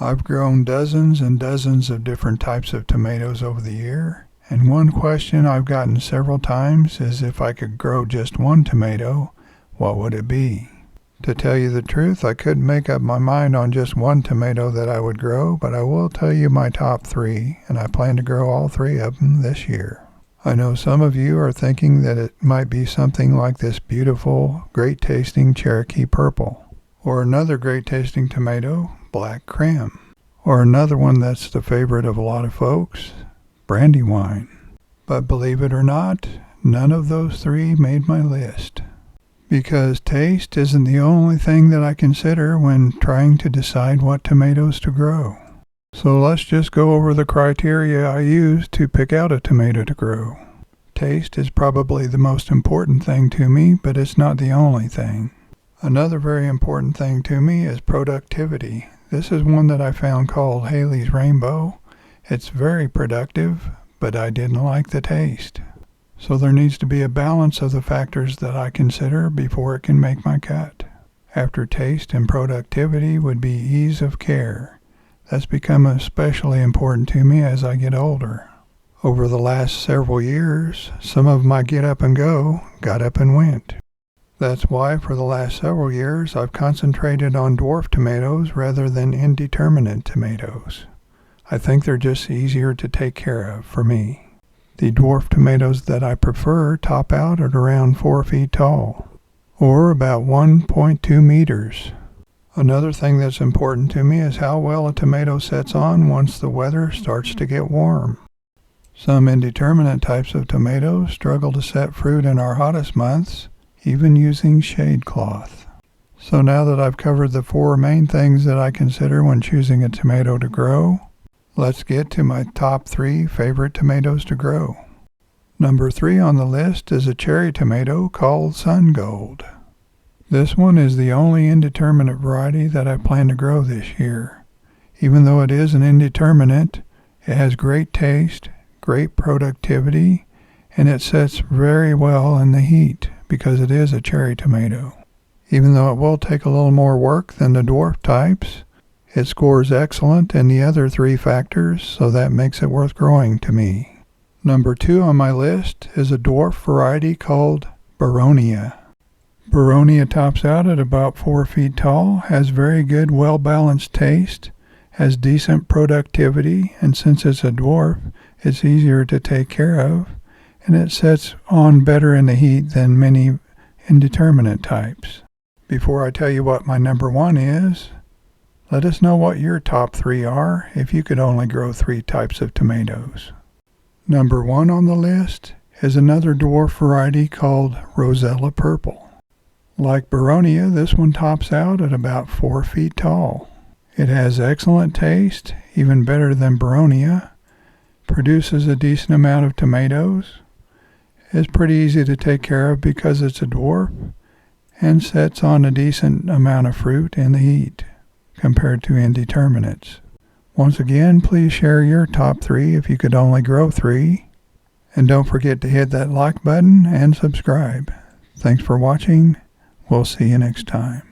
I've grown dozens and dozens of different types of tomatoes over the year, and one question I've gotten several times is if I could grow just one tomato, what would it be? To tell you the truth, I couldn't make up my mind on just one tomato that I would grow, but I will tell you my top three, and I plan to grow all three of them this year. I know some of you are thinking that it might be something like this beautiful, great-tasting Cherokee Purple, or another great-tasting tomato, Black Creme, or another one that's the favorite of a lot of folks, Brandywine. But believe it or not, none of those three made my list. Because taste isn't the only thing that I consider when trying to decide what tomatoes to grow. So let's just go over the criteria I use to pick out a tomato to grow. Taste is probably the most important thing to me, but it's not the only thing. Another very important thing to me is productivity. This is one that I found called Haley's Rainbow. It's very productive, but I didn't like the taste. So there needs to be a balance of the factors that I consider before it can make my cut. After taste and productivity would be ease of care. That's become especially important to me as I get older. Over the last several years, some of my get up and go got up and went. That's why for the last several years I've concentrated on dwarf tomatoes rather than indeterminate tomatoes. I think they're just easier to take care of for me. The dwarf tomatoes that I prefer top out at around 4 feet tall, or about 1.2 meters. Another thing that's important to me is how well a tomato sets on once the weather starts to get warm. Some indeterminate types of tomatoes struggle to set fruit in our hottest months, even using shade cloth. So now that I've covered the 4 main things that I consider when choosing a tomato to grow, let's get to my top 3 favorite tomatoes to grow. Number 3 on the list is a cherry tomato called Sun Gold. This one is the only indeterminate variety that I plan to grow this year. Even though it is an indeterminate, it has great taste, great productivity, and it sets very well in the heat because it is a cherry tomato. Even though it will take a little more work than the dwarf types, it scores excellent in the other 3 factors, so that makes it worth growing to me. Number 2 on my list is a dwarf variety called Baronia. Baronia tops out at about 4 feet tall, has very good well-balanced taste, has decent productivity, and since it's a dwarf, it's easier to take care of, and it sets on better in the heat than many indeterminate types. Before I tell you what my number 1 is, let us know what your top 3 are if you could only grow 3 types of tomatoes. Number 1 on the list is another dwarf variety called Rosella Purple. Like Baronia, this one tops out at about 4 feet tall. It has excellent taste, even better than Baronia, produces a decent amount of tomatoes, is pretty easy to take care of because it's a dwarf, and sets on a decent amount of fruit in the heat compared to indeterminates. Once again, please share your top 3 if you could only grow 3, and don't forget to hit that like button and subscribe. Thanks for watching. We'll see you next time.